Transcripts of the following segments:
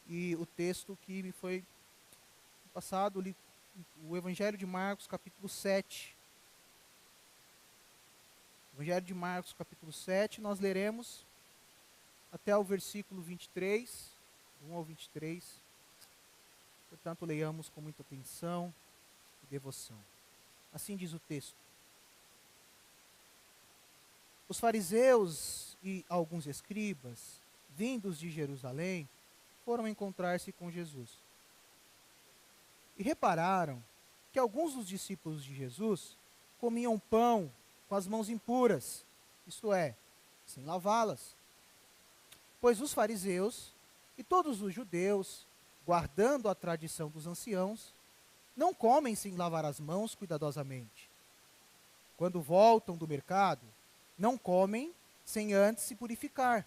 E o texto que me foi passado, li o Evangelho de Marcos, capítulo 7. Evangelho de Marcos, capítulo 7, nós leremos até o versículo 23, do 1 ao 23. Portanto, leiamos com muita atenção e devoção. Assim diz o texto. Os fariseus e alguns escribas, vindos de Jerusalém, foram encontrar-se com Jesus. E repararam que alguns dos discípulos de Jesus comiam pão com as mãos impuras, isto é, sem lavá-las. Pois os fariseus e todos os judeus, guardando a tradição dos anciãos, não comem sem lavar as mãos cuidadosamente. Quando voltam do mercado, não comem sem antes se purificar.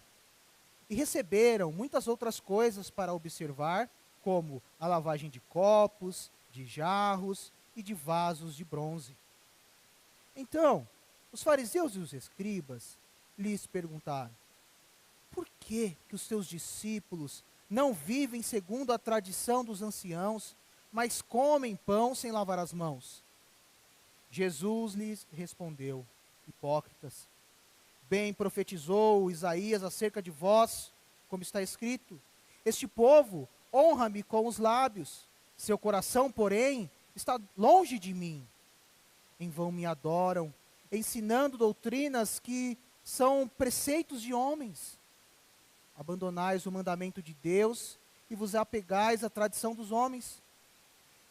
E receberam muitas outras coisas para observar, como a lavagem de copos, de jarros e de vasos de bronze. Então, os fariseus e os escribas lhes perguntaram: por que os seus discípulos não vivem segundo a tradição dos anciãos, mas comem pão sem lavar as mãos? Jesus lhes respondeu: hipócritas, bem profetizou Isaías acerca de vós, como está escrito: este povo honra-me com os lábios, seu coração, porém, está longe de mim. Em vão me adoram, ensinando doutrinas que são preceitos de homens. Abandonais o mandamento de Deus e vos apegais à tradição dos homens.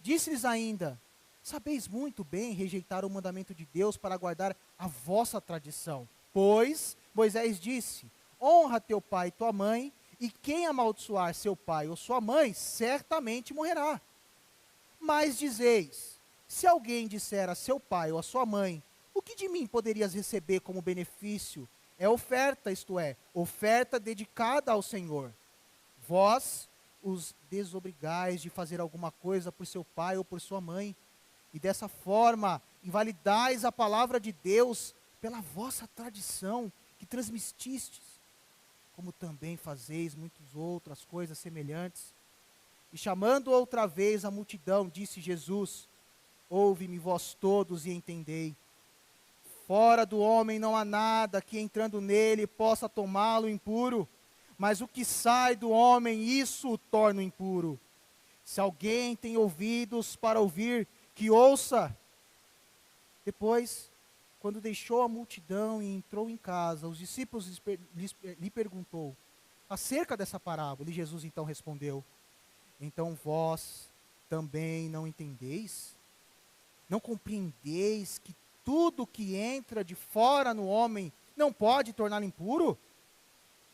Disse-lhes ainda: sabeis muito bem rejeitar o mandamento de Deus para guardar a vossa tradição. Pois Moisés disse: honra teu pai e tua mãe, e quem amaldiçoar seu pai ou sua mãe, certamente morrerá. Mas dizeis: se alguém disser a seu pai ou a sua mãe: o que de mim poderias receber como benefício? É oferta, isto é, oferta dedicada ao Senhor. Vós os desobrigais de fazer alguma coisa por seu pai ou por sua mãe, e dessa forma invalidais a palavra de Deus pela vossa tradição que transmitistes, como também fazeis muitas outras coisas semelhantes. E chamando outra vez a multidão, disse Jesus: ouve-me vós todos e entendei. Fora do homem não há nada que entrando nele possa tomá-lo impuro, mas o que sai do homem, isso o torna impuro. Se alguém tem ouvidos para ouvir, que ouça. Depois, quando deixou a multidão e entrou em casa, os discípulos lhe perguntou acerca dessa parábola, e Jesus então respondeu: então vós também não entendeis? Não compreendeis que tudo que entra de fora no homem não pode torná-lo impuro?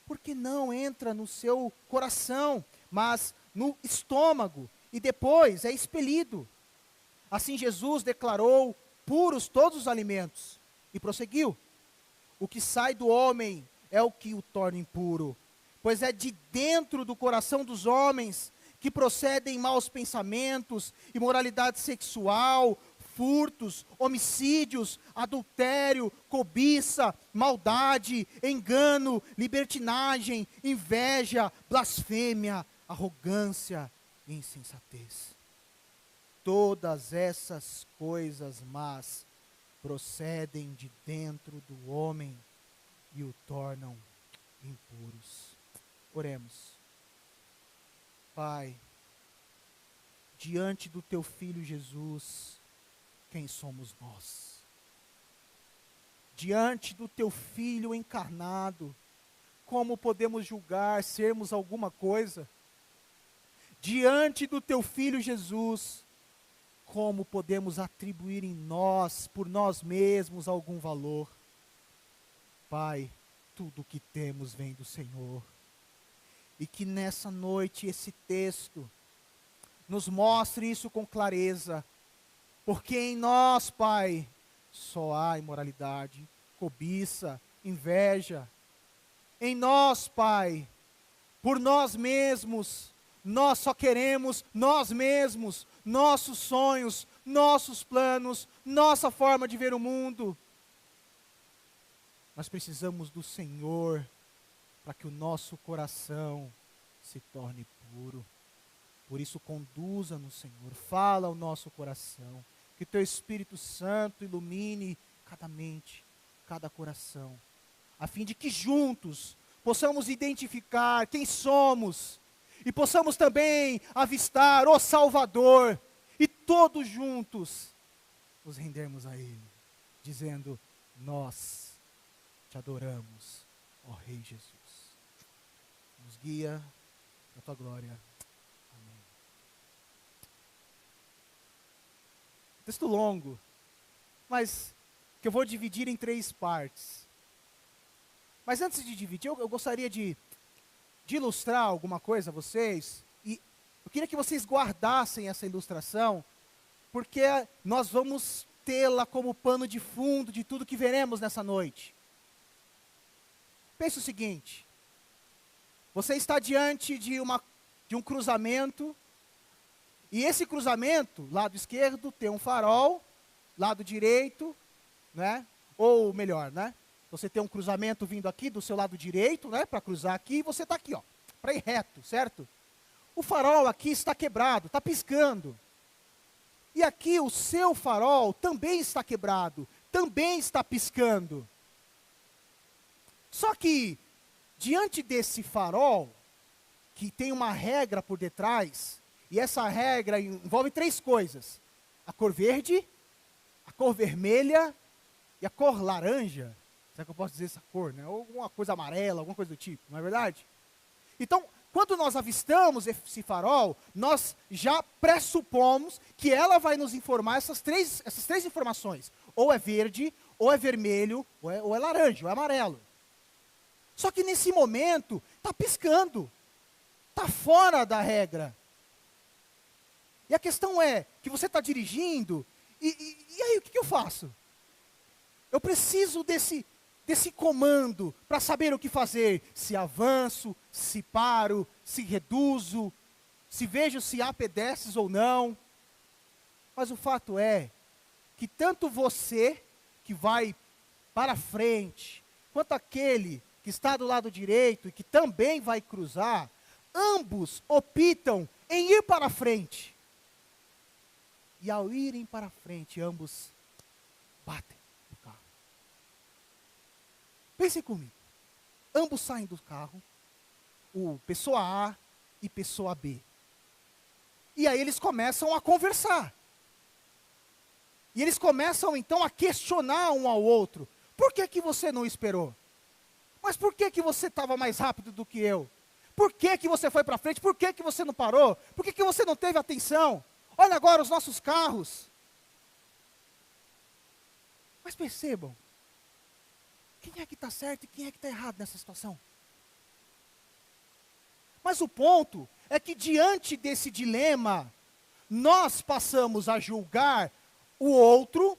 Porque não entra no seu coração, mas no estômago, e depois é expelido. Assim Jesus declarou puros todos os alimentos, e prosseguiu: o que sai do homem é o que o torna impuro, pois é de dentro do coração dos homens que procedem maus pensamentos, imoralidade sexual, furtos, homicídios, adultério, cobiça, maldade, engano, libertinagem, inveja, blasfêmia, arrogância e insensatez. Todas essas coisas más procedem de dentro do homem e o tornam impuros. Oremos. Pai, diante do teu Filho Jesus, quem somos nós? Diante do teu Filho encarnado, como podemos julgar sermos alguma coisa? Diante do teu Filho Jesus, como podemos atribuir em nós, por nós mesmos, algum valor? Pai, tudo o que temos vem do Senhor. E que nessa noite esse texto nos mostre isso com clareza. Porque em nós, Pai, só há imoralidade, cobiça, inveja. Em nós, Pai, por nós mesmos, nós só queremos nós mesmos, nossos sonhos, nossos planos, nossa forma de ver o mundo. Nós precisamos do Senhor para que o nosso coração se torne puro. Por isso, conduza-nos, Senhor, fala ao nosso coração, que Teu Espírito Santo ilumine cada mente, cada coração, a fim de que juntos possamos identificar quem somos e possamos também avistar o Salvador e todos juntos nos rendermos a Ele, dizendo: nós te adoramos, ó Rei Jesus. Nos guia na Tua glória. Amém. Texto longo, mas que eu vou dividir em 3 partes. Mas antes de dividir, eu gostaria de ilustrar alguma coisa a vocês. E eu queria que vocês guardassem essa ilustração, porque nós vamos tê-la como pano de fundo de tudo que veremos nessa noite. Pense o seguinte: você está diante de um cruzamento, e esse cruzamento, lado esquerdo, tem um farol, lado direito, né? Ou melhor, né? Você tem um cruzamento vindo aqui do seu lado direito, né? Para cruzar aqui, e você está aqui, ó, para ir reto, certo? O farol aqui está quebrado, está piscando. E aqui o seu farol também está quebrado, também está piscando. Só que, diante desse farol, que tem uma regra por detrás, e essa regra envolve 3 coisas: a cor verde, a cor vermelha e a cor laranja. Será que eu posso dizer essa cor, né? Ou alguma coisa amarela, alguma coisa do tipo, não é verdade? Então, quando nós avistamos esse farol, nós já pressupomos que ela vai nos informar essas três informações. Ou é verde, ou é vermelho, ou é laranja, ou é amarelo. Só que nesse momento, está piscando. Está fora da regra. E a questão é que você está dirigindo, e aí o que eu faço? Eu preciso desse comando para saber o que fazer. Se avanço, se paro, se reduzo, se vejo se há pedestres ou não. Mas o fato é que tanto você que vai para frente, quanto aquele que está do lado direito e que também vai cruzar, ambos optam em ir para frente. E ao irem para frente, ambos batem no carro. Pensem comigo. Ambos saem do carro, o pessoa A e pessoa B. E aí eles começam a conversar. E eles começam então a questionar um ao outro. Por que você não esperou? Mas por que você estava mais rápido do que eu? Por que você foi para frente? Por que você não parou? Por que você não teve atenção? Olha agora os nossos carros. Mas percebam, quem é que está certo e quem é que está errado nessa situação? Mas o ponto é que diante desse dilema, nós passamos a julgar o outro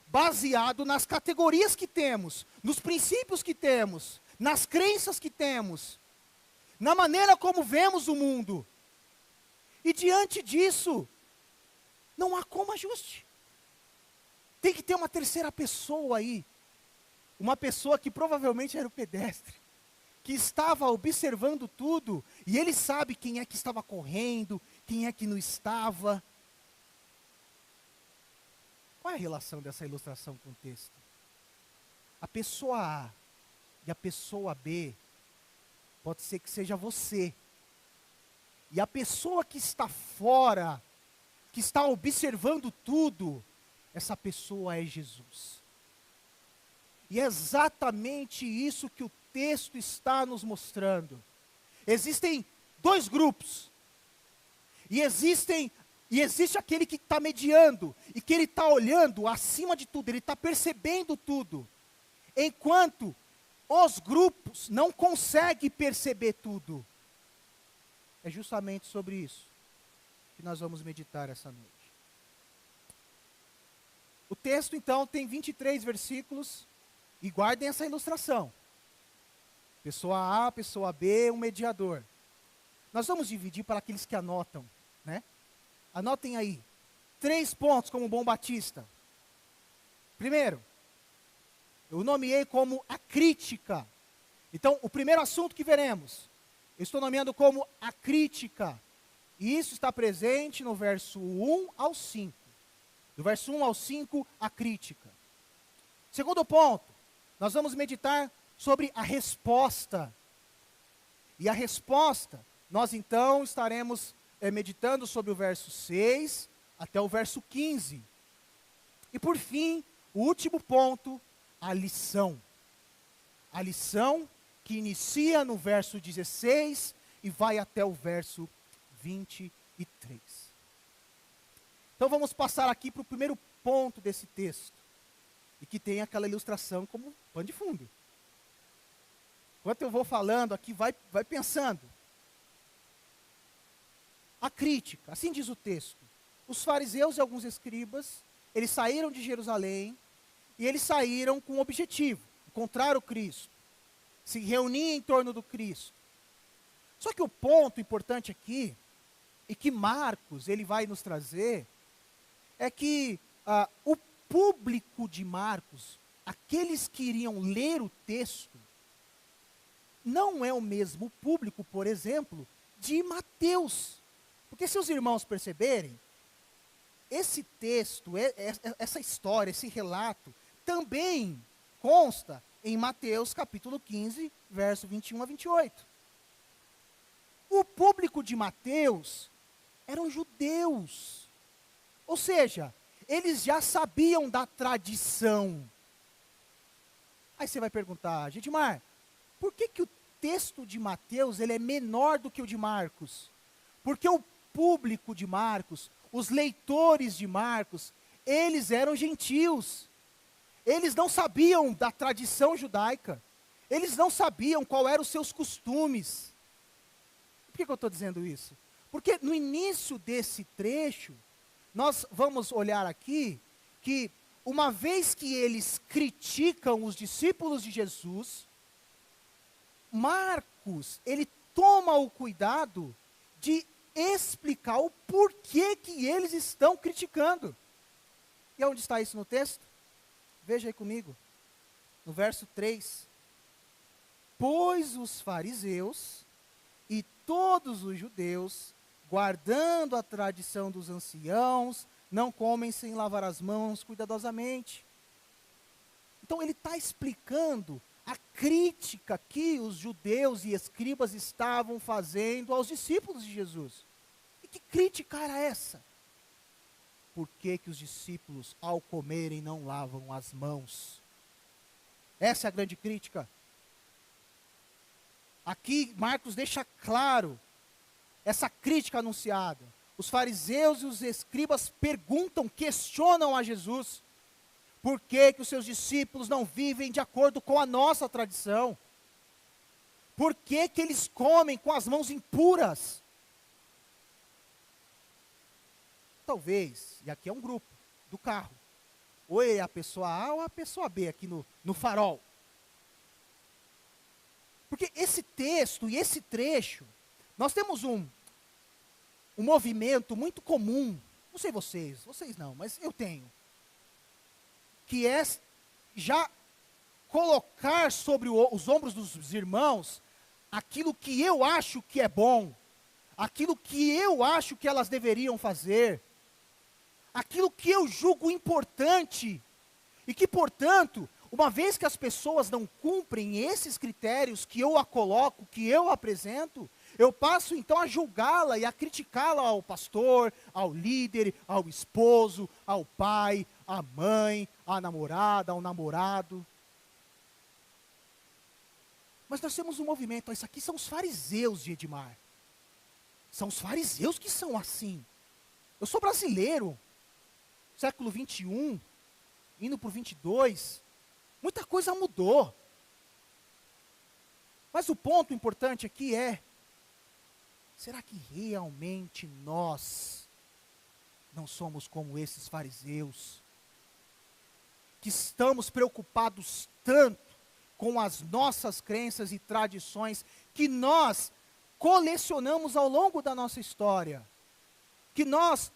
baseado nas categorias que temos, nos princípios que temos, nas crenças que temos, na maneira como vemos o mundo. E diante disso, não há como ajuste. Tem que ter uma terceira pessoa aí, uma pessoa que provavelmente era o pedestre, que estava observando tudo, e ele sabe quem é que estava correndo, quem é que não estava. Qual é a relação dessa ilustração com o texto? A pessoa A e a pessoa B, pode ser que seja você. E a pessoa que está fora, que está observando tudo, essa pessoa é Jesus. E é exatamente isso que o texto está nos mostrando. Existem 2 grupos. E existe aquele que está mediando, e que ele está olhando acima de tudo, ele está percebendo tudo. Enquanto os grupos não conseguem perceber tudo. É justamente sobre isso que nós vamos meditar essa noite. O texto, então, tem 23 versículos, e guardem essa ilustração. Pessoa A, pessoa B, um mediador. Nós vamos dividir para aqueles que anotam, né? Anotem aí. 3 pontos como bom batista. Primeiro, eu nomeei como a crítica. Então, o primeiro assunto que veremos eu estou nomeando como a crítica. E isso está presente no verso 1 ao 5. Do verso 1 ao 5, a crítica. Segundo ponto, nós vamos meditar sobre a resposta. E a resposta, nós então estaremos meditando sobre o verso 6 até o verso 15. E por fim, o último ponto, a lição. A lição que inicia no verso 16 e vai até o verso 23. Então vamos passar aqui para o primeiro ponto desse texto. E que tem aquela ilustração como pano de fundo. Enquanto eu vou falando aqui, vai pensando. A crítica, assim diz o texto. Os fariseus e alguns escribas, eles saíram de Jerusalém e eles saíram com um objetivo, encontrar o Cristo, se reunir em torno do Cristo. Só que o ponto importante aqui, e que Marcos ele vai nos trazer, é que o público de Marcos, aqueles que iriam ler o texto, não é o mesmo público, por exemplo, de Mateus. Porque se os irmãos perceberem, esse texto, essa história, esse relato, também consta em Mateus capítulo 15, verso 21 a 28. O público de Mateus eram judeus. Ou seja, eles já sabiam da tradição. Aí você vai perguntar, Gedimar, por que o texto de Mateus ele é menor do que o de Marcos? Porque o público de Marcos, os leitores de Marcos, eles eram gentios. Eles não sabiam da tradição judaica. Eles não sabiam qual eram os seus costumes. Por que eu estou dizendo isso? Porque no início desse trecho, nós vamos olhar aqui que uma vez que eles criticam os discípulos de Jesus, Marcos, ele toma o cuidado de explicar o porquê que eles estão criticando. E onde está isso no texto? Veja aí comigo, no verso 3. Pois os fariseus e todos os judeus, guardando a tradição dos anciãos, não comem sem lavar as mãos cuidadosamente. Então ele está explicando a crítica que os judeus e escribas estavam fazendo aos discípulos de Jesus. E que crítica era essa? Por que os discípulos, ao comerem, não lavam as mãos? Essa é a grande crítica. Aqui Marcos deixa claro essa crítica anunciada. Os fariseus e os escribas perguntam, questionam a Jesus. Por que os seus discípulos não vivem de acordo com a nossa tradição? Por que eles comem com as mãos impuras? Talvez, e aqui é um grupo, do carro. Ou é a pessoa A ou a pessoa B aqui no farol. Porque esse texto e esse trecho, nós temos um movimento muito comum, não sei vocês não, mas eu tenho, que é já colocar sobre os ombros dos irmãos aquilo que eu acho que é bom, aquilo que eu acho que elas deveriam fazer, aquilo que eu julgo importante, e que, portanto, uma vez que as pessoas não cumprem esses critérios que eu a coloco, que eu apresento, eu passo então a julgá-la e a criticá-la ao pastor, ao líder, ao esposo, ao pai, à mãe, à namorada, ao namorado. Mas nós temos um movimento, isso aqui são os fariseus de Edmar. São os fariseus que são assim. Eu sou brasileiro, século 21, indo para o 22, muita coisa mudou. Mas o ponto importante aqui é, será que realmente nós não somos como esses fariseus? Que estamos preocupados tanto com as nossas crenças e tradições, que nós colecionamos ao longo da nossa história. Que nós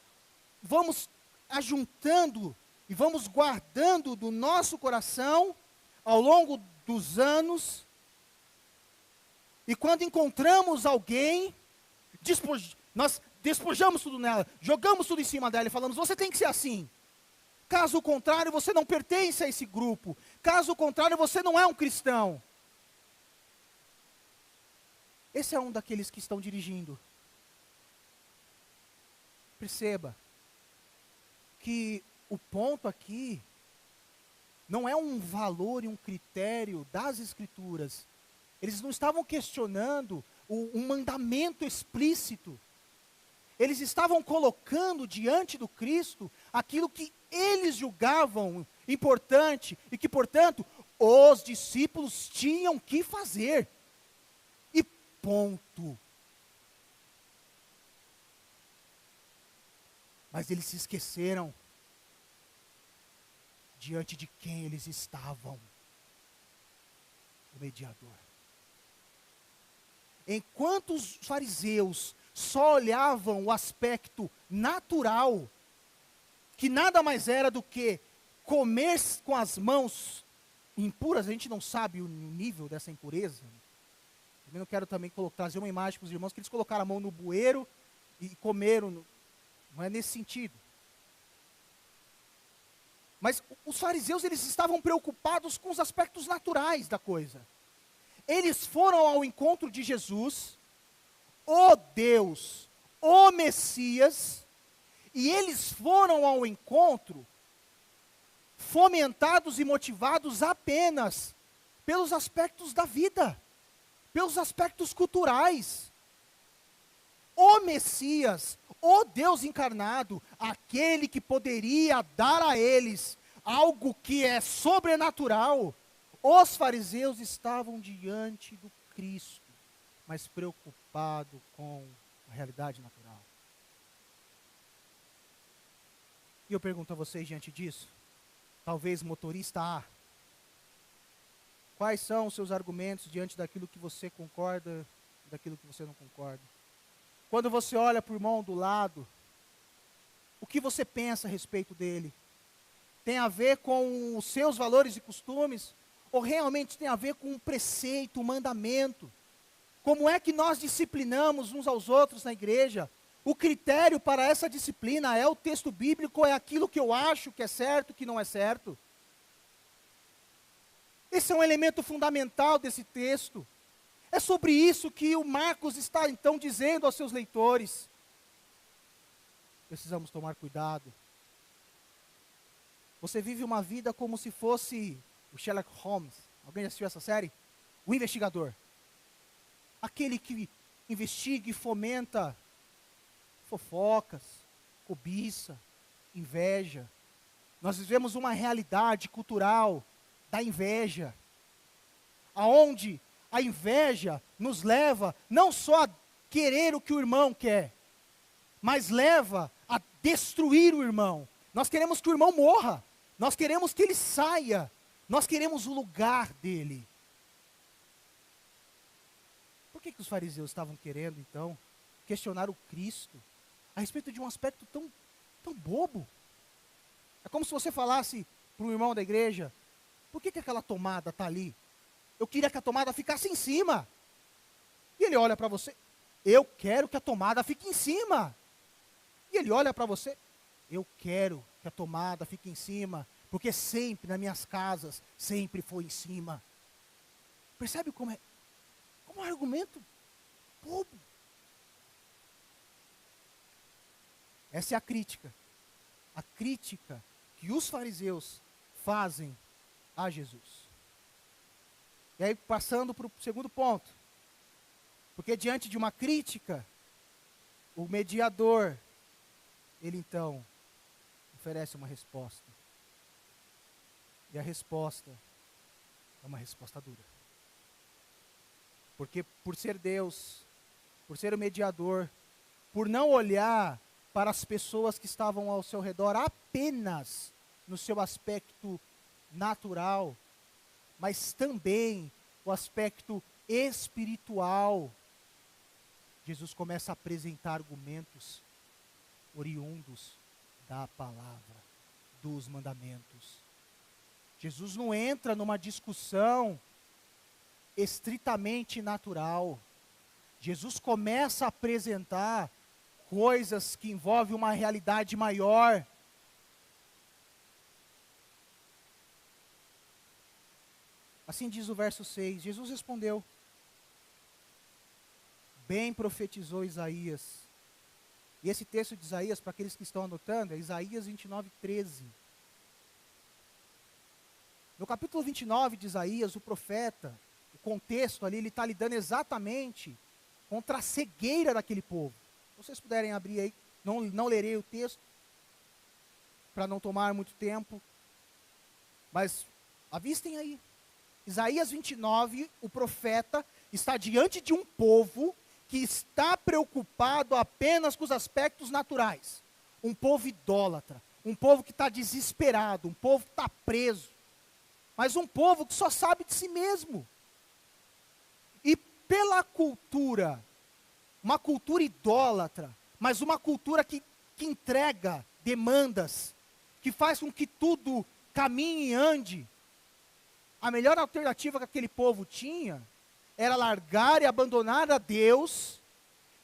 vamos ajuntando e vamos guardando do nosso coração, ao longo dos anos, E quando encontramos alguém, nós despojamos tudo nela, jogamos tudo em cima dela e falamos, você tem que ser assim. Caso contrário, você não pertence a esse grupo. Caso contrário, você não é um cristão. Esse é um daqueles que estão dirigindo. Perceba que o ponto aqui não é um valor e um critério das Escrituras. Eles não estavam questionando um mandamento explícito. Eles estavam colocando diante do Cristo aquilo que eles julgavam importante e que, portanto, os discípulos tinham que fazer. E ponto. Mas eles se esqueceram diante de quem eles estavam. O mediador. Enquanto os fariseus só olhavam o aspecto natural, que nada mais era do que comer com as mãos impuras, a gente não sabe o nível dessa impureza. Eu não quero também trazer uma imagem para os irmãos que eles colocaram a mão no bueiro e comeram, não é nesse sentido. Mas os fariseus, eles estavam preocupados com os aspectos naturais da coisa. Eles foram ao encontro de Jesus, o Deus, o Messias, e eles foram ao encontro fomentados e motivados apenas pelos aspectos da vida, pelos aspectos culturais. O Messias, o Deus encarnado, aquele que poderia dar a eles algo que é sobrenatural, os fariseus estavam diante do Cristo, mas preocupado com a realidade natural. E eu pergunto a vocês diante disso, talvez motorista A, quais são os seus argumentos diante daquilo que você concorda e daquilo que você não concorda? Quando você olha para o irmão do lado, o que você pensa a respeito dele? Tem a ver com os seus valores e costumes? Ou realmente tem a ver com um preceito, um mandamento? Como é que nós disciplinamos uns aos outros na igreja? O critério para essa disciplina é o texto bíblico, é aquilo que eu acho que é certo, que não é certo? Esse é um elemento fundamental desse texto. É sobre isso que o Marcos está então dizendo aos seus leitores. Precisamos tomar cuidado. Você vive uma vida como se fosse o Sherlock Holmes. Alguém já assistiu essa série? O investigador. Aquele que investiga e fomenta fofocas, cobiça, inveja. Nós vivemos uma realidade cultural da inveja, aonde a inveja nos leva não só a querer o que o irmão quer, mas leva a destruir o irmão. Nós queremos que o irmão morra, nós queremos que ele saia, nós queremos o lugar dele. Por que os fariseus estavam querendo, então, questionar o Cristo a respeito de um aspecto tão bobo? É como se você falasse para um irmão da igreja, por que aquela tomada está ali? Eu queria que a tomada ficasse em cima. E ele olha para você, eu quero que a tomada fique em cima. E ele olha para você, eu quero que a tomada fique em cima, porque sempre nas minhas casas, sempre foi em cima. Percebe como é um argumento bobo? Essa é a crítica. A crítica que os fariseus fazem a Jesus. E aí, passando para o segundo ponto. Porque diante de uma crítica, o mediador, ele então oferece uma resposta. E a resposta é uma resposta dura. Porque por ser Deus, por ser o mediador, por não olhar para as pessoas que estavam ao seu redor apenas no seu aspecto natural, mas também o aspecto espiritual, Jesus começa a apresentar argumentos oriundos da palavra, dos mandamentos. Jesus não entra numa discussão estritamente natural. Jesus começa a apresentar coisas que envolvem uma realidade maior. Assim diz o verso 6, Jesus respondeu: bem profetizou Isaías. E esse texto de Isaías, para aqueles que estão anotando, é Isaías 29:13. No capítulo 29 de Isaías, o profeta, o contexto ali, ele está lidando exatamente contra a cegueira daquele povo. Se vocês puderem abrir aí, não lerei o texto, para não tomar muito tempo, mas avistem aí. Isaías 29, o profeta está diante de um povo que está preocupado apenas com os aspectos naturais. Um povo idólatra, um povo que está desesperado, um povo que está preso, mas um povo que só sabe de si mesmo. E pela cultura, uma cultura idólatra, mas uma cultura que entrega demandas, que faz com que tudo caminhe e ande, a melhor alternativa que aquele povo tinha era largar e abandonar a Deus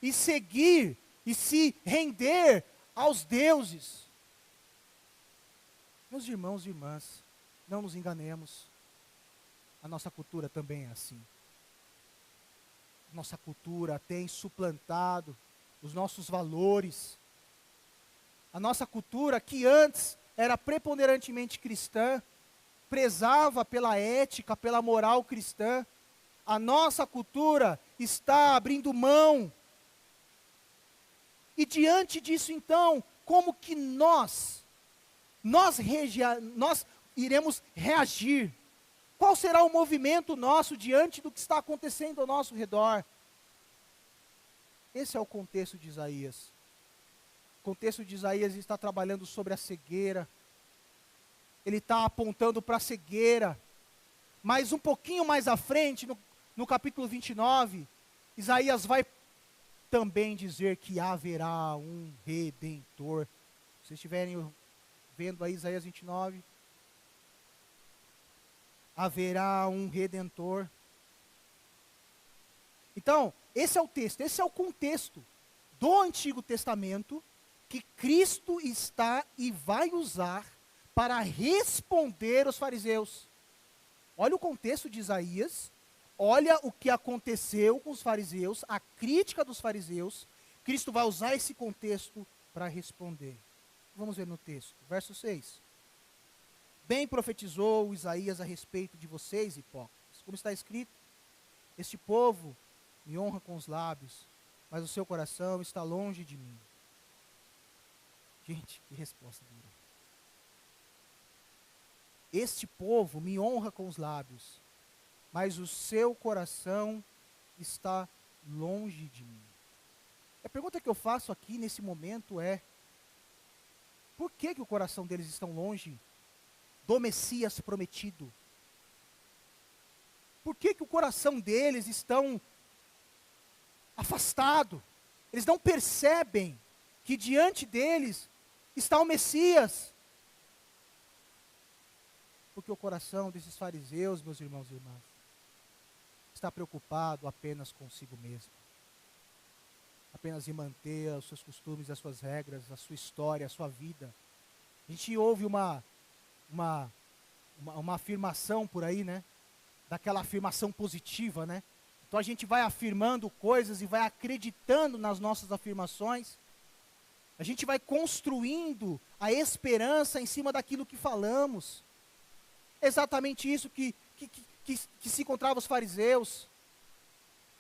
e seguir e se render aos deuses. Meus irmãos e irmãs, não nos enganemos. A nossa cultura também é assim. Nossa cultura tem suplantado os nossos valores. A nossa cultura, que antes era preponderantemente cristã, prezava pela ética, pela moral cristã, a nossa cultura está abrindo mão. E diante disso, então, como que nós iremos reagir? Qual será o movimento nosso diante do que está acontecendo ao nosso redor? Esse é o contexto de Isaías. O contexto de Isaías está trabalhando sobre a cegueira. Ele está apontando para a cegueira. Mas um pouquinho mais à frente, no capítulo 29, Isaías vai também dizer que haverá um Redentor. Se vocês estiverem vendo aí Isaías 29, haverá um Redentor. Então, esse é o texto, esse é o contexto do Antigo Testamento que Cristo está e vai usar para responder aos fariseus. Olha o contexto de Isaías, olha o que aconteceu com os fariseus, a crítica dos fariseus. Cristo vai usar esse contexto para responder. Vamos ver no texto, verso 6. Bem profetizou Isaías a respeito de vocês, hipócritas. Como está escrito, este povo me honra com os lábios, mas o seu coração está longe de mim. Gente, que resposta dura. Este povo me honra com os lábios, mas o seu coração está longe de mim. A pergunta que eu faço aqui nesse momento é: por que o coração deles está longe do Messias prometido? Por que o coração deles está afastado? Eles não percebem que diante deles está o Messias. Porque o coração desses fariseus, meus irmãos e irmãs, está preocupado apenas consigo mesmo. Apenas em manter os seus costumes, as suas regras, a sua história, a sua vida. A gente ouve uma afirmação por aí, né? Daquela afirmação positiva, né? Então a gente vai afirmando coisas e vai acreditando nas nossas afirmações. A gente vai construindo a esperança em cima daquilo que falamos. Exatamente isso que se encontrava os fariseus.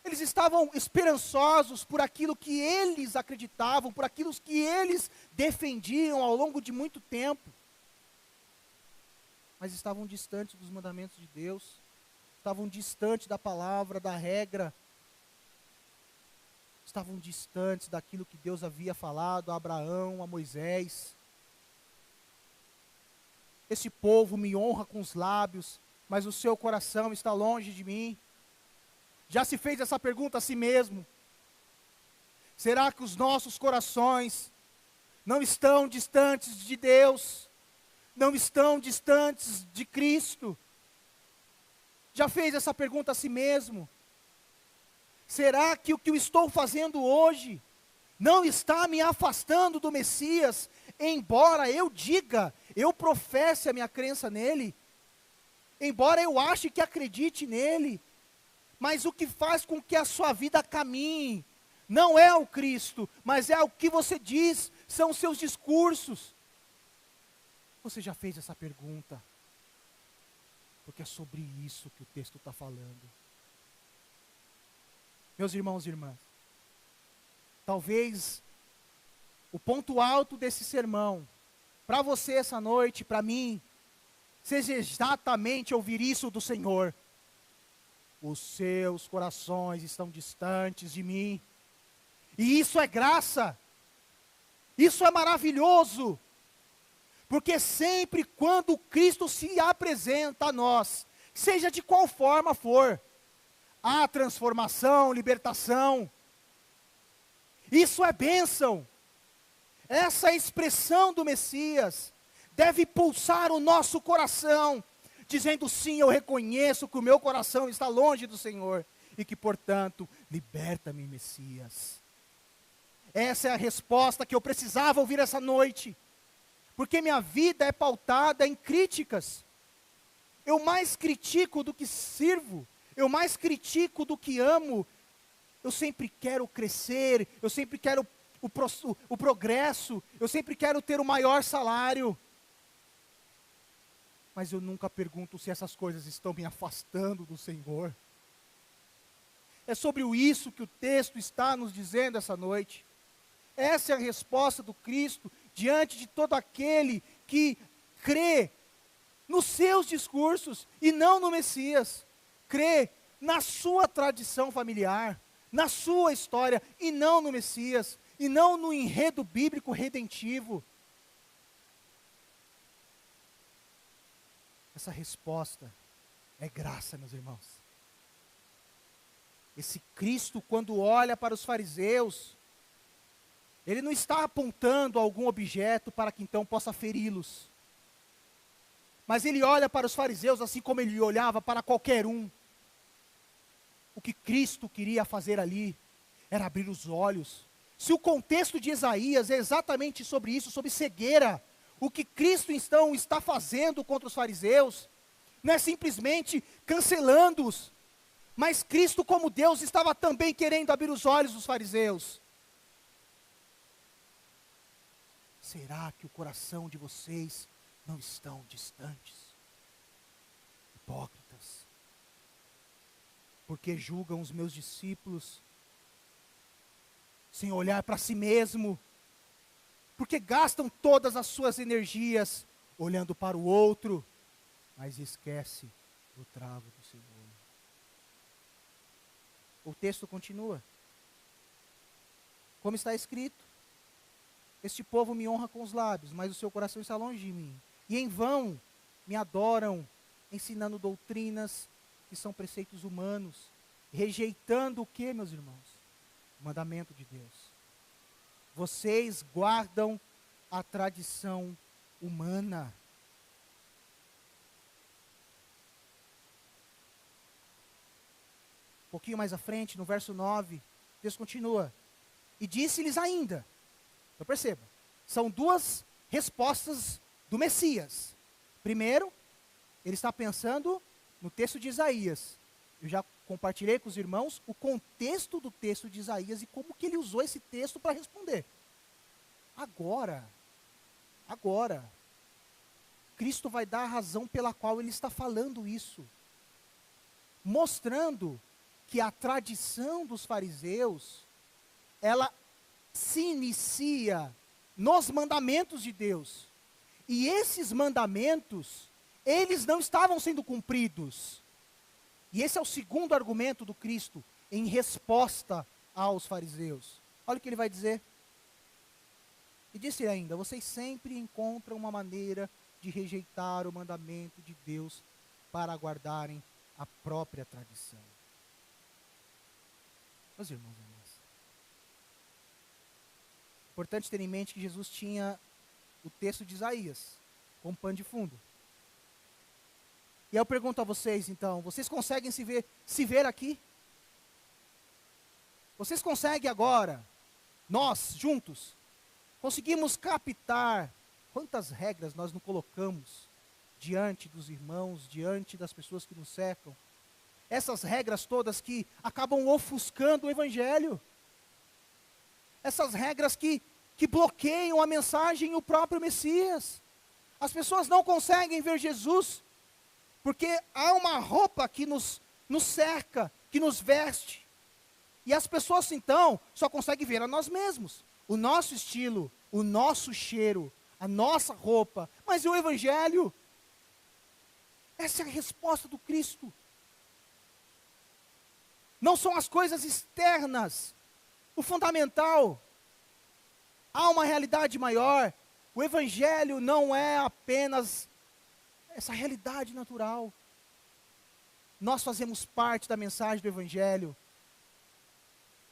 Eles estavam esperançosos por aquilo que eles acreditavam, por aquilo que eles defendiam ao longo de muito tempo. Mas estavam distantes dos mandamentos de Deus, estavam distantes da palavra, da regra, estavam distantes daquilo que Deus havia falado a Abraão, a Moisés. Esse povo me honra com os lábios, mas o seu coração está longe de mim. Já se fez essa pergunta a si mesmo? Será que os nossos corações não estão distantes de Deus? Não estão distantes de Cristo? Já fez essa pergunta a si mesmo? Será que o que eu estou fazendo hoje não está me afastando do Messias, embora eu diga, eu professe a minha crença nele, embora eu ache que acredite nele, mas o que faz com que a sua vida caminhe, não é o Cristo, mas é o que você diz, são os seus discursos. Você já fez essa pergunta? Porque é sobre isso que o texto está falando. Meus irmãos e irmãs, talvez o ponto alto desse sermão, para você essa noite, para mim, seja exatamente ouvir isso do Senhor. Os seus corações estão distantes de mim. E isso é graça. Isso é maravilhoso. Porque sempre quando Cristo se apresenta a nós, seja de qual forma for, há transformação, libertação. Isso é bênção. Essa expressão do Messias deve pulsar o nosso coração, dizendo sim, eu reconheço que o meu coração está longe do Senhor e que, portanto, liberta-me, Messias. Essa é a resposta que eu precisava ouvir essa noite, porque minha vida é pautada em críticas. Eu mais critico do que sirvo, eu mais critico do que amo. Eu sempre quero crescer, eu sempre quero o progresso, eu sempre quero ter o maior salário. Mas eu nunca pergunto se essas coisas estão me afastando do Senhor. É sobre isso que o texto está nos dizendo essa noite. Essa é a resposta do Cristo diante de todo aquele que crê nos seus discursos e não no Messias. Crê na sua tradição familiar, na sua história e não no Messias, e não no enredo bíblico redentivo. Essa resposta é graça, meus irmãos. Esse Cristo, quando olha para os fariseus, ele não está apontando algum objeto para que então possa feri-los. Mas ele olha para os fariseus assim como ele olhava para qualquer um. O que Cristo queria fazer ali era abrir os olhos. Se o contexto de Isaías é exatamente sobre isso, sobre cegueira, o que Cristo então está fazendo contra os fariseus, não é simplesmente cancelando-os, mas Cristo como Deus estava também querendo abrir os olhos dos fariseus. Será que o coração de vocês não estão distantes? Hipócritas. Porque julgam os meus discípulos sem olhar para si mesmo, porque gastam todas as suas energias olhando para o outro, mas esquece o travo do Senhor. O texto continua. Como está escrito: este povo me honra com os lábios, mas o seu coração está longe de mim. E em vão me adoram, ensinando doutrinas que são preceitos humanos, rejeitando o que, meus irmãos? O mandamento de Deus. Vocês guardam a tradição humana. Um pouquinho mais à frente, no verso 9, Deus continua. E disse-lhes ainda, então perceba, são duas respostas do Messias. Primeiro, ele está pensando no texto de Isaías. Eu já compartilhei com os irmãos o contexto do texto de Isaías e como que ele usou esse texto para responder. Agora, Cristo vai dar a razão pela qual ele está falando isso, mostrando que a tradição dos fariseus, ela se inicia nos mandamentos de Deus, e esses mandamentos, eles não estavam sendo cumpridos. E esse é o segundo argumento do Cristo em resposta aos fariseus. Olha o que ele vai dizer. E disse ainda: vocês sempre encontram uma maneira de rejeitar o mandamento de Deus para guardarem a própria tradição. Meus irmãos e irmãs, importante ter em mente que Jesus tinha o texto de Isaías como pano de fundo. E aí eu pergunto a vocês, então, vocês conseguem se ver aqui? Vocês conseguem agora, nós, juntos, conseguimos captar quantas regras nós não colocamos diante dos irmãos, diante das pessoas que nos cercam? Essas regras todas que acabam ofuscando o Evangelho. Essas regras que bloqueiam a mensagem e o próprio Messias. As pessoas não conseguem ver Jesus, porque há uma roupa que nos cerca, que nos veste. E as pessoas, então, só conseguem ver a nós mesmos. O nosso estilo, o nosso cheiro, a nossa roupa. Mas e o Evangelho? Essa é a resposta do Cristo. Não são as coisas externas o fundamental. Há uma realidade maior. O Evangelho não é apenas essa realidade natural. Nós fazemos parte da mensagem do Evangelho.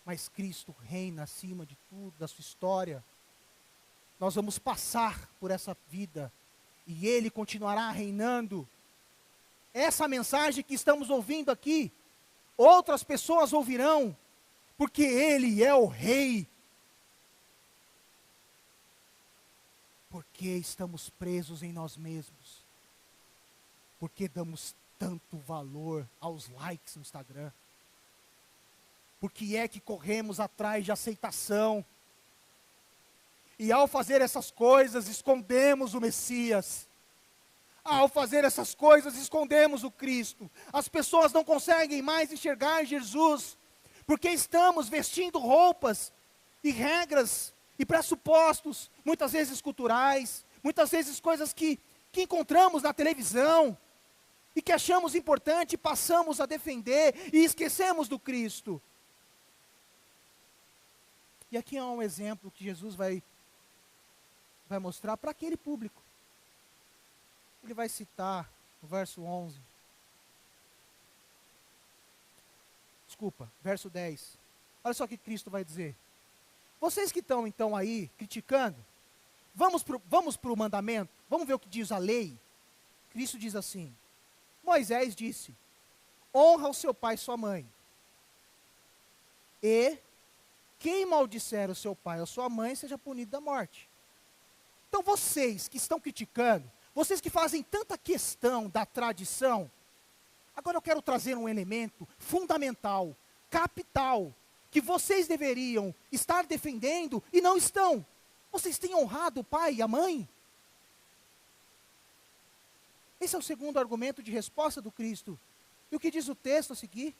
Mas Cristo reina acima de tudo, da sua história. Nós vamos passar por essa vida e Ele continuará reinando. Essa mensagem que estamos ouvindo aqui, outras pessoas ouvirão, porque Ele é o Rei. Porque estamos presos em nós mesmos. Porque damos tanto valor aos likes no Instagram. Porque é que corremos atrás de aceitação. E ao fazer essas coisas, escondemos o Messias. Ao fazer essas coisas, escondemos o Cristo. As pessoas não conseguem mais enxergar Jesus, porque estamos vestindo roupas e regras e pressupostos, muitas vezes culturais, muitas vezes coisas que encontramos na televisão, e que achamos importante e passamos a defender, e esquecemos do Cristo. E aqui há um exemplo que Jesus vai mostrar para aquele público. Ele vai citar o verso 11. Desculpa, verso 10. Olha só o que Cristo vai dizer. Vocês que estão então aí criticando, vamos para o mandamento, vamos ver o que diz a lei. Cristo diz assim: Moisés disse: honra o seu pai e sua mãe. E quem maldisser o seu pai ou sua mãe seja punido da morte. Então vocês que estão criticando, vocês que fazem tanta questão da tradição, agora eu quero trazer um elemento fundamental, capital, que vocês deveriam estar defendendo e não estão. Vocês têm honrado o pai e a mãe? Esse é o segundo argumento de resposta do Cristo. E o que diz o texto a seguir?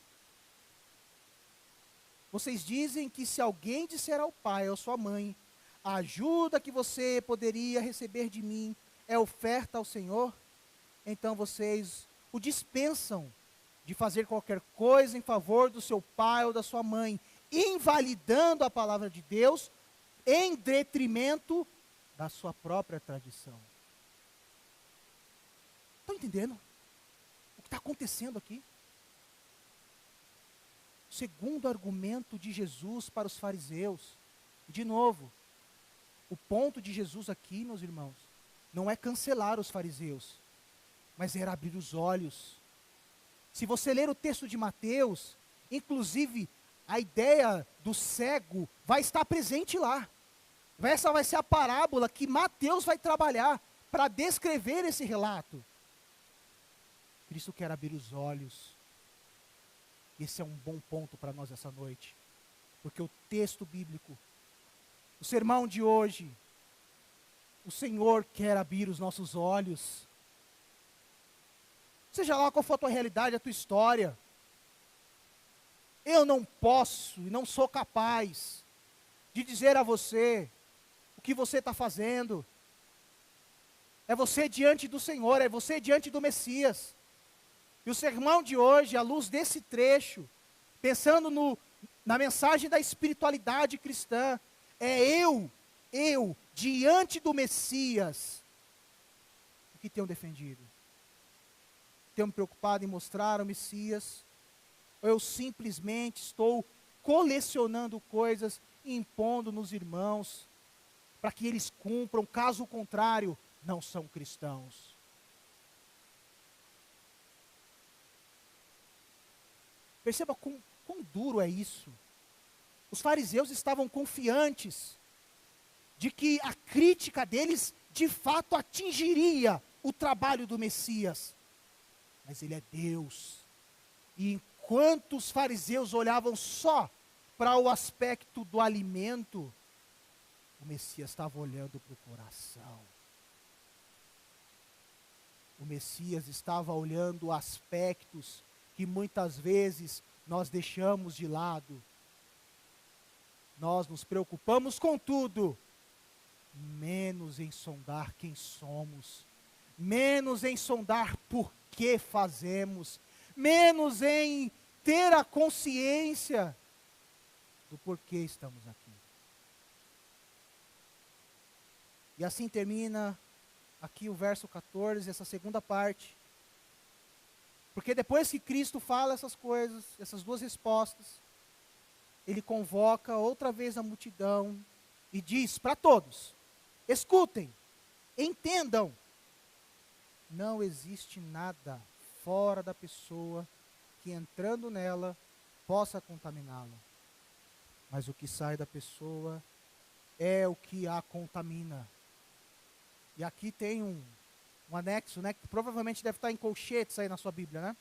Vocês dizem que se alguém disser ao pai ou sua mãe, a ajuda que você poderia receber de mim é oferta ao Senhor, então vocês o dispensam de fazer qualquer coisa em favor do seu pai ou da sua mãe, invalidando a palavra de Deus em detrimento da sua própria tradição. Estão entendendo o que está acontecendo aqui? Segundo argumento de Jesus para os fariseus. De novo, o ponto de Jesus aqui, meus irmãos, não é cancelar os fariseus, mas era abrir os olhos. Se você ler o texto de Mateus, inclusive a ideia do cego vai estar presente lá. Essa vai ser a parábola que Mateus vai trabalhar para descrever esse relato. Cristo quer abrir os olhos. Esse é um bom ponto para nós essa noite. Porque o texto bíblico, o sermão de hoje, o Senhor quer abrir os nossos olhos. Seja lá qual for a tua realidade, a tua história. Eu não posso e não sou capaz de dizer a você o que você está fazendo. É você diante do Senhor, é você diante do Messias. E o sermão de hoje, à luz desse trecho, pensando na mensagem da espiritualidade cristã, é eu, diante do Messias, o que tenho defendido? Tenho me preocupado em mostrar o Messias? Ou eu simplesmente estou colecionando coisas e impondo nos irmãos, para que eles cumpram, caso contrário, não são cristãos? Perceba quão duro é isso. Os fariseus estavam confiantes de que a crítica deles de fato atingiria o trabalho do Messias. Mas ele é Deus. E enquanto os fariseus olhavam só para o aspecto do alimento, o Messias estava olhando para o coração. O Messias estava olhando aspectos que muitas vezes nós deixamos de lado. Nós nos preocupamos com tudo, menos em sondar quem somos, menos em sondar por que fazemos, menos em ter a consciência do porquê estamos aqui. E assim termina aqui o verso 14, essa segunda parte. Porque depois que Cristo fala essas coisas, essas duas respostas, ele convoca outra vez a multidão e diz para todos: escutem, entendam, não existe nada fora da pessoa que entrando nela possa contaminá-la. Mas o que sai da pessoa é o que a contamina. E aqui tem um anexo, né, que provavelmente deve estar em colchetes aí na sua Bíblia, né?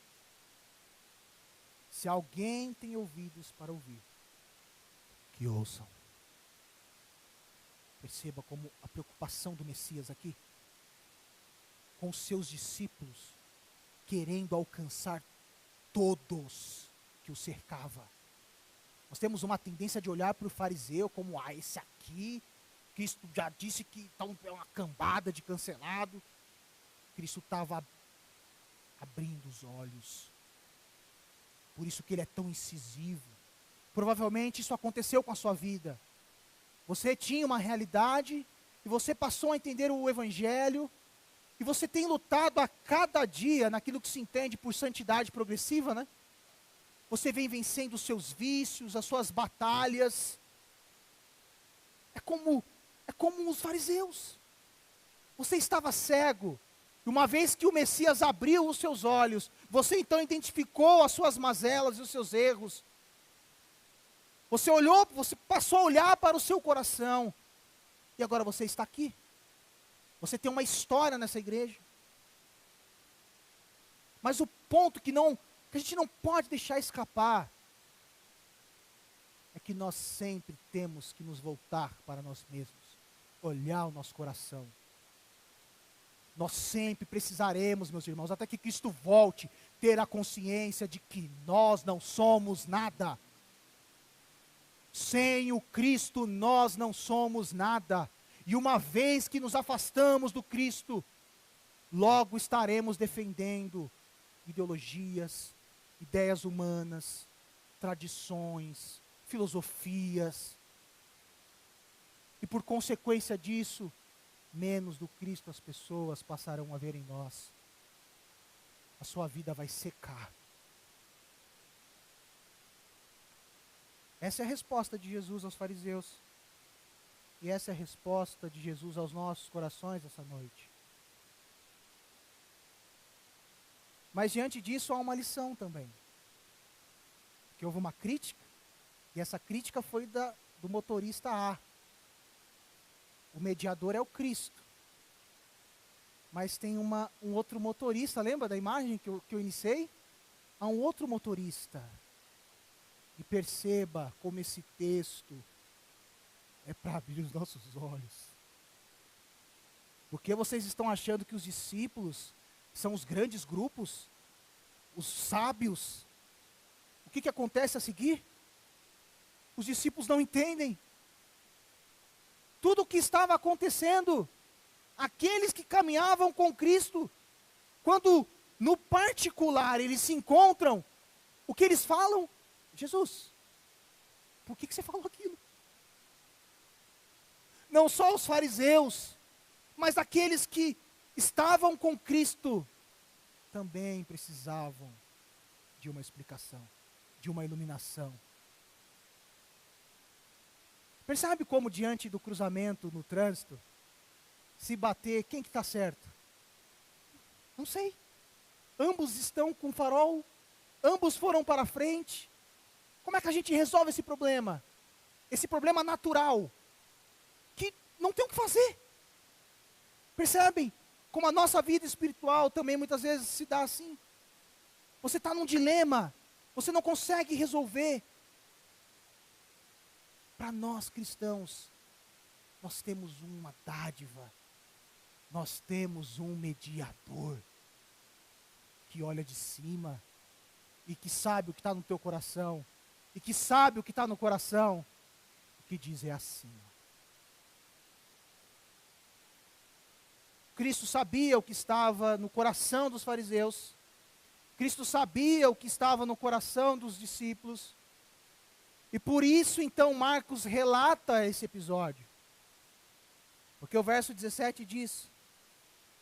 Se alguém tem ouvidos para ouvir, que ouçam. Perceba como a preocupação do Messias aqui, com os seus discípulos, querendo alcançar todos que o cercava. Nós temos uma tendência de olhar para o fariseu como, esse aqui, Cristo já disse que é uma cambada de cancelado. Cristo estava abrindo os olhos. Por isso que ele é tão incisivo. Provavelmente isso aconteceu com a sua vida. Você tinha uma realidade e você passou a entender o Evangelho e você tem lutado a cada dia naquilo que se entende por santidade progressiva, né? Você vem vencendo os seus vícios, as suas batalhas. É como os fariseus. Você estava cego. E uma vez que o Messias abriu os seus olhos, você então identificou as suas mazelas e os seus erros. Você passou a olhar para o seu coração. E agora você está aqui. Você tem uma história nessa igreja. Mas o ponto que a gente não pode deixar escapar é que nós sempre temos que nos voltar para nós mesmos. Olhar o nosso coração. Nós sempre precisaremos, meus irmãos, até que Cristo volte, ter a consciência de que nós não somos nada. Sem o Cristo nós não somos nada. E uma vez que nos afastamos do Cristo, logo estaremos defendendo ideologias, ideias humanas, tradições, filosofias. E por consequência disso, menos do Cristo as pessoas passarão a ver em nós. A sua vida vai secar. Essa é a resposta de Jesus aos fariseus. E essa é a resposta de Jesus aos nossos corações essa noite. Mas diante disso há uma lição também. Porque houve uma crítica, e essa crítica foi do motorista A. O mediador é o Cristo. Mas tem um outro motorista, lembra da imagem que eu iniciei? Há um outro motorista. E perceba como esse texto é para abrir os nossos olhos. Porque vocês estão achando que os discípulos são os grandes grupos, os sábios? O que acontece a seguir? Os discípulos não entendem. Tudo o que estava acontecendo, aqueles que caminhavam com Cristo, quando no particular eles se encontram, o que eles falam? Jesus, por que você falou aquilo? Não só os fariseus, mas aqueles que estavam com Cristo, também precisavam de uma explicação, de uma iluminação. Percebe como diante do cruzamento no trânsito, se bater, quem que está certo? Não sei. Ambos estão com farol Ambos foram para frente. Como é que a gente resolve esse problema? Esse problema natural, que não tem o que fazer. Percebem? Como a nossa vida espiritual também muitas vezes se dá assim. Você está num dilema, você não consegue resolver. Para nós cristãos, nós temos uma dádiva, nós temos um mediador, que olha de cima, e que sabe o que está no teu coração, e que sabe o que está no coração, o que diz é assim. Cristo sabia o que estava no coração dos fariseus, Cristo sabia o que estava no coração dos discípulos, e por isso então Marcos relata esse episódio. Porque o verso 17 diz: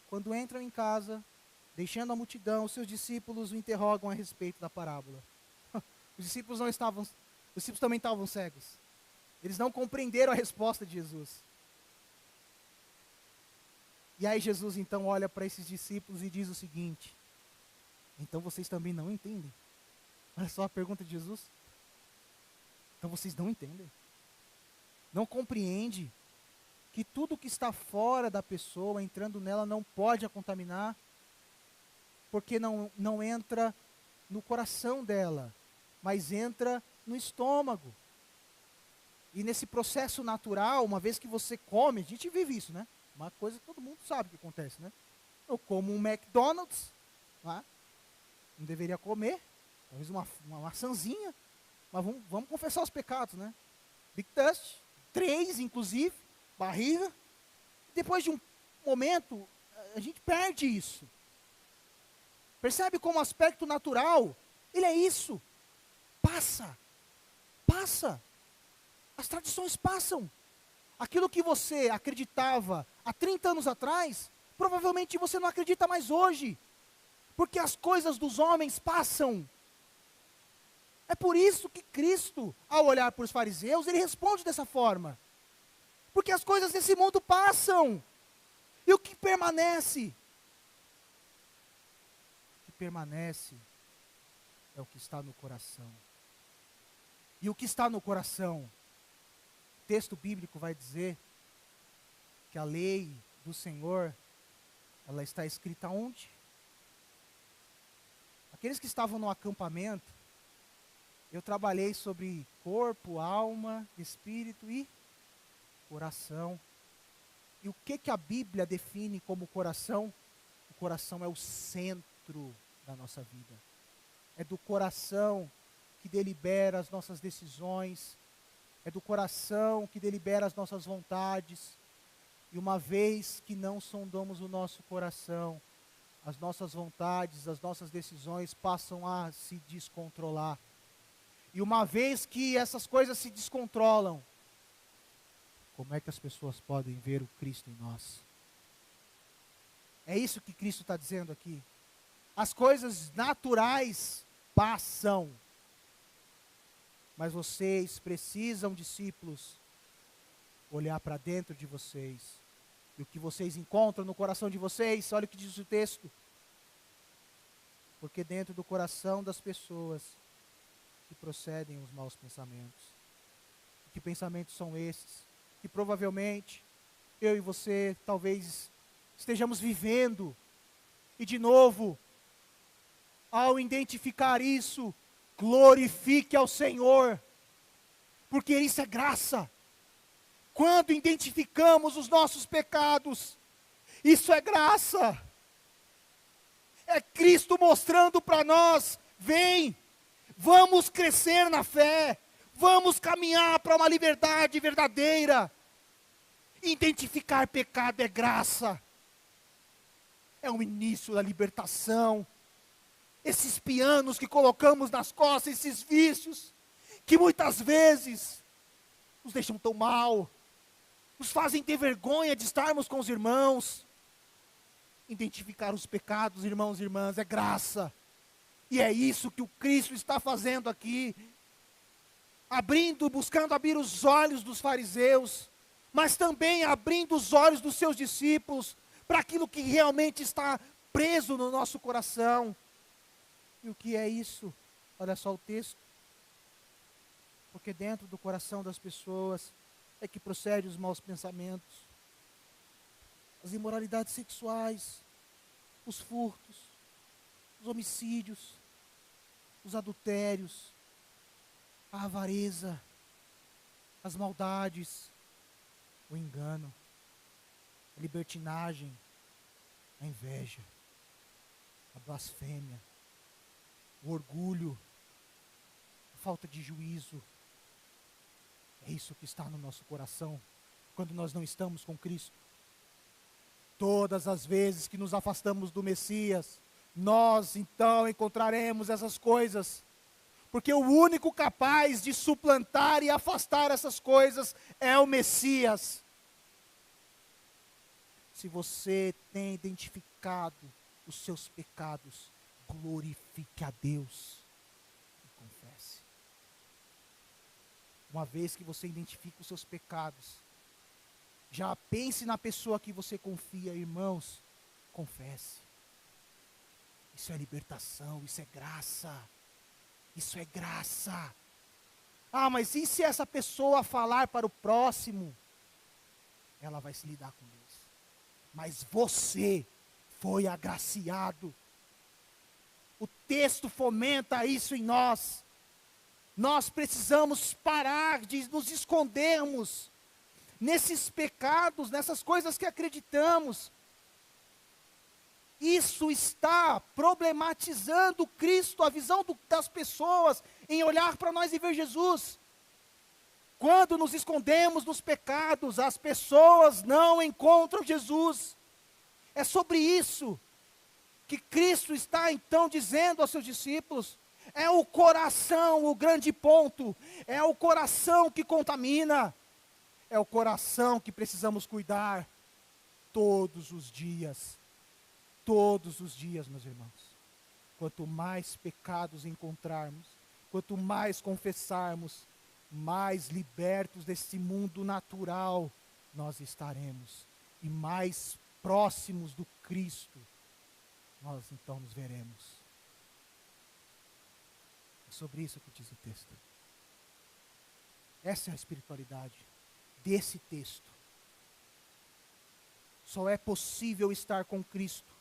quando entram em casa, deixando a multidão, os seus discípulos o interrogam a respeito da parábola. Os discípulos também estavam cegos. Eles não compreenderam a resposta de Jesus. E aí Jesus então olha para esses discípulos e diz o seguinte: então vocês também não entendem? Olha só a pergunta de Jesus. Então vocês não entendem? Não compreende que tudo que está fora da pessoa, entrando nela, não pode a contaminar, porque não entra no coração dela, mas entra no estômago. E nesse processo natural, uma vez que você come, a gente vive isso, né? Uma coisa que todo mundo sabe que acontece, né? Eu como um McDonald's, não deveria comer, talvez uma maçãzinha, mas vamos confessar os pecados, né? Big Dust, 3 inclusive, barriga. Depois de um momento, a gente perde isso. Percebe como o aspecto natural, ele é isso. Passa. As tradições passam. Aquilo que você acreditava há 30 anos atrás, provavelmente você não acredita mais hoje. Porque as coisas dos homens passam. É por isso que Cristo, ao olhar para os fariseus, ele responde dessa forma. Porque as coisas desse mundo passam. E o que permanece? O que permanece é o que está no coração. E o que está no coração? O texto bíblico vai dizer que a lei do Senhor, ela está escrita onde? Aqueles que estavam no acampamento, eu trabalhei sobre corpo, alma, espírito e coração. E o que a Bíblia define como coração? O coração é o centro da nossa vida. É do coração que delibera as nossas decisões. É do coração que delibera as nossas vontades. E uma vez que não sondamos o nosso coração, as nossas vontades, as nossas decisões passam a se descontrolar. E uma vez que essas coisas se descontrolam, como é que as pessoas podem ver o Cristo em nós? É isso que Cristo está dizendo aqui. As coisas naturais passam. Mas vocês precisam, discípulos, olhar para dentro de vocês. E o que vocês encontram no coração de vocês, olha o que diz o texto. Porque dentro do coração das pessoas que procedem os maus pensamentos. Que pensamentos são esses? Que provavelmente eu e você talvez estejamos vivendo. E de novo, ao identificar isso, glorifique ao Senhor, porque isso é graça. Quando identificamos os nossos pecados, isso é graça. É Cristo mostrando para nós: vem, vamos crescer na fé, vamos caminhar para uma liberdade verdadeira. Identificar pecado é graça. É o início da libertação. Esses pianos que colocamos nas costas, esses vícios, que muitas vezes nos deixam tão mal, nos fazem ter vergonha de estarmos com os irmãos. Identificar os pecados, irmãos e irmãs, é graça. E é isso que o Cristo está fazendo aqui. Buscando abrir os olhos dos fariseus, mas também abrindo os olhos dos seus discípulos, para aquilo que realmente está preso no nosso coração. E o que é isso? Olha só o texto. Porque dentro do coração das pessoas é que procedem os maus pensamentos, as imoralidades sexuais, os furtos, os homicídios, os adultérios, a avareza, as maldades, o engano, a libertinagem, a inveja, a blasfêmia, o orgulho, a falta de juízo. É isso que está no nosso coração quando nós não estamos com Cristo. Todas as vezes que nos afastamos do Messias, nós então encontraremos essas coisas. Porque o único capaz de suplantar e afastar essas coisas é o Messias. Se você tem identificado os seus pecados, glorifique a Deus e confesse. Uma vez que você identifica os seus pecados, já pense na pessoa que você confia, irmãos, confesse. Isso é libertação, isso é graça. Isso é graça. Ah, mas e se essa pessoa falar para o próximo? Ela vai se lidar com Deus. Mas você foi agraciado. O texto fomenta isso em nós. Nós precisamos parar de nos escondermos nesses pecados, nessas coisas que acreditamos. Isso está problematizando Cristo, a visão das pessoas em olhar para nós e ver Jesus. Quando nos escondemos nos pecados, as pessoas não encontram Jesus. É sobre isso que Cristo está então dizendo aos seus discípulos. É o coração o grande ponto. É o coração que contamina. É o coração que precisamos cuidar todos os dias. Todos os dias, meus irmãos. Quanto mais pecados encontrarmos, quanto mais confessarmos, mais libertos desse mundo natural nós estaremos. E mais próximos do Cristo nós então nos veremos. É sobre isso que diz o texto. Essa é a espiritualidade desse texto. Só é possível estar com Cristo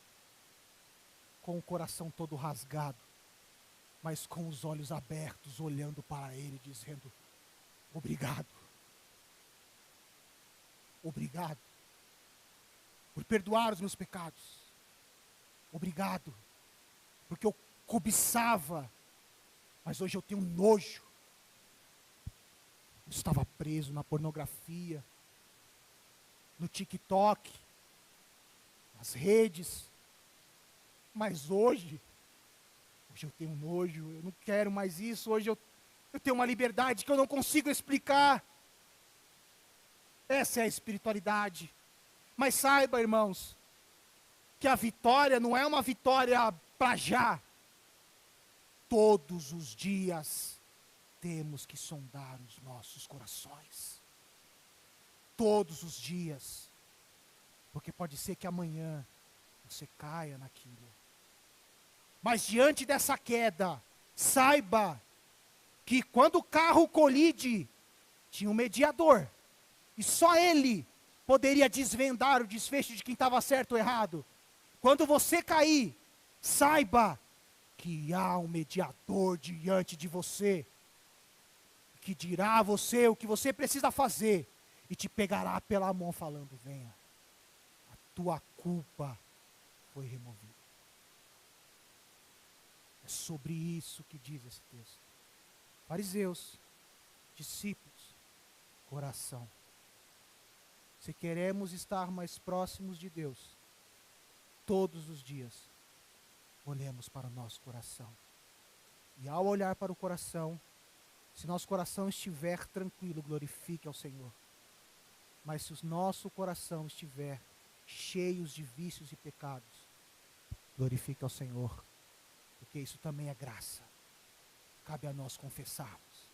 com o coração todo rasgado, mas com os olhos abertos, olhando para Ele, dizendo: obrigado. Obrigado por perdoar os meus pecados. Obrigado, porque eu cobiçava, mas hoje eu tenho nojo. Eu estava preso na pornografia, no TikTok, nas redes. Mas hoje eu tenho nojo, eu não quero mais isso. Hoje eu tenho uma liberdade que eu não consigo explicar. Essa é a espiritualidade. Mas saiba, irmãos, que a vitória não é uma vitória para já. Todos os dias temos que sondar os nossos corações. Todos os dias. Porque pode ser que amanhã você caia naquilo. Mas diante dessa queda, saiba que quando o carro colide, tinha um mediador. E só ele poderia desvendar o desfecho de quem estava certo ou errado. Quando você cair, saiba que há um mediador diante de você, que dirá a você o que você precisa fazer, e te pegará pela mão falando: venha, a tua culpa foi removida. É sobre isso que diz esse texto. Fariseus, discípulos, coração. Se queremos estar mais próximos de Deus, todos os dias, olhemos para o nosso coração. E ao olhar para o coração, se nosso coração estiver tranquilo, glorifique ao Senhor. Mas se o nosso coração estiver cheio de vícios e pecados, glorifique ao Senhor. Porque isso também é graça. Cabe a nós confessarmos.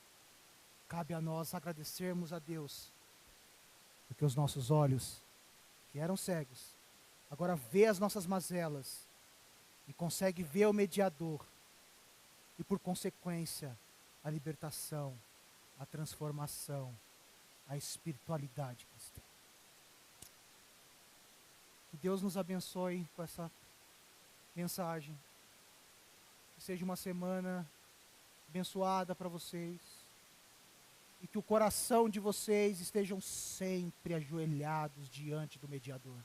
Cabe a nós agradecermos a Deus. Porque os nossos olhos, que eram cegos, agora vê as nossas mazelas e consegue ver o mediador e por consequência, a libertação, a transformação, a espiritualidade cristã. Que Deus nos abençoe com essa mensagem. Que seja uma semana abençoada para vocês. E que o coração de vocês estejam sempre ajoelhados diante do mediador.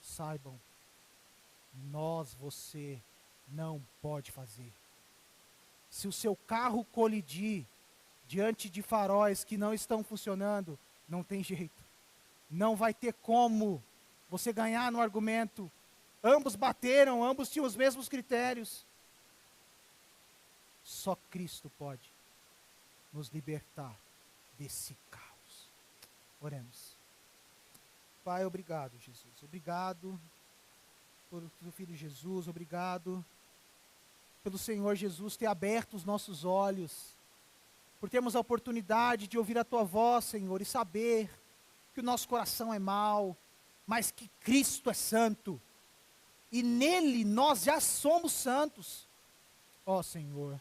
Saibam, você não pode fazer. Se o seu carro colidir diante de faróis que não estão funcionando, não tem jeito. Não vai ter como você ganhar no argumento. Ambos bateram, ambos tinham os mesmos critérios. Só Cristo pode nos libertar desse caos. Oremos. Pai, obrigado, Jesus. Obrigado por teu Filho Jesus. Obrigado pelo Senhor Jesus ter aberto os nossos olhos, por termos a oportunidade de ouvir a tua voz, Senhor, e saber que o nosso coração é mau, mas que Cristo é santo, e nele nós já somos santos. Ó Senhor,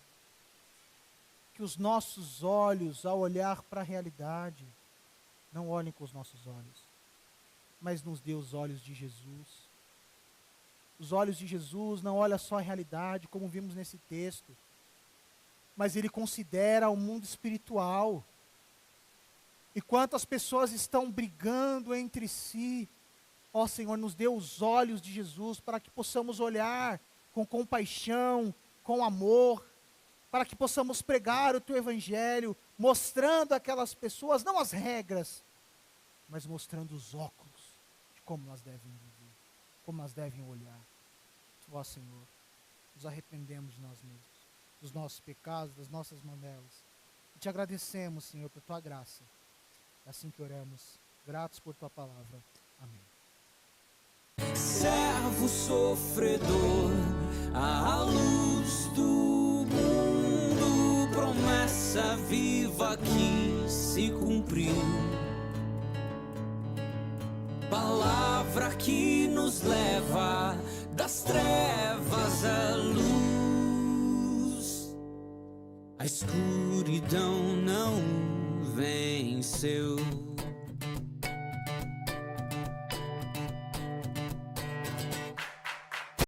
que os nossos olhos, ao olhar para a realidade, não olhem com os nossos olhos, mas nos dê os olhos de Jesus. Os olhos de Jesus não olham só a realidade, como vimos nesse texto, mas ele considera o mundo espiritual. E quantas pessoas estão brigando entre si, ó Senhor, nos dê os olhos de Jesus, para que possamos olhar com compaixão, com amor, para que possamos pregar o teu evangelho, mostrando àquelas pessoas, não as regras, mas mostrando os óculos de como elas devem viver, como elas devem olhar. Ó Senhor, nos arrependemos de nós mesmos, dos nossos pecados, das nossas manelas. E te agradecemos, Senhor, por tua graça. É assim que oramos, gratos por tua palavra. Amém. Servo sofredor, à luz do mundo, promessa viva que se cumpriu. Palavra que nos leva das trevas à luz. A escuridão não venceu.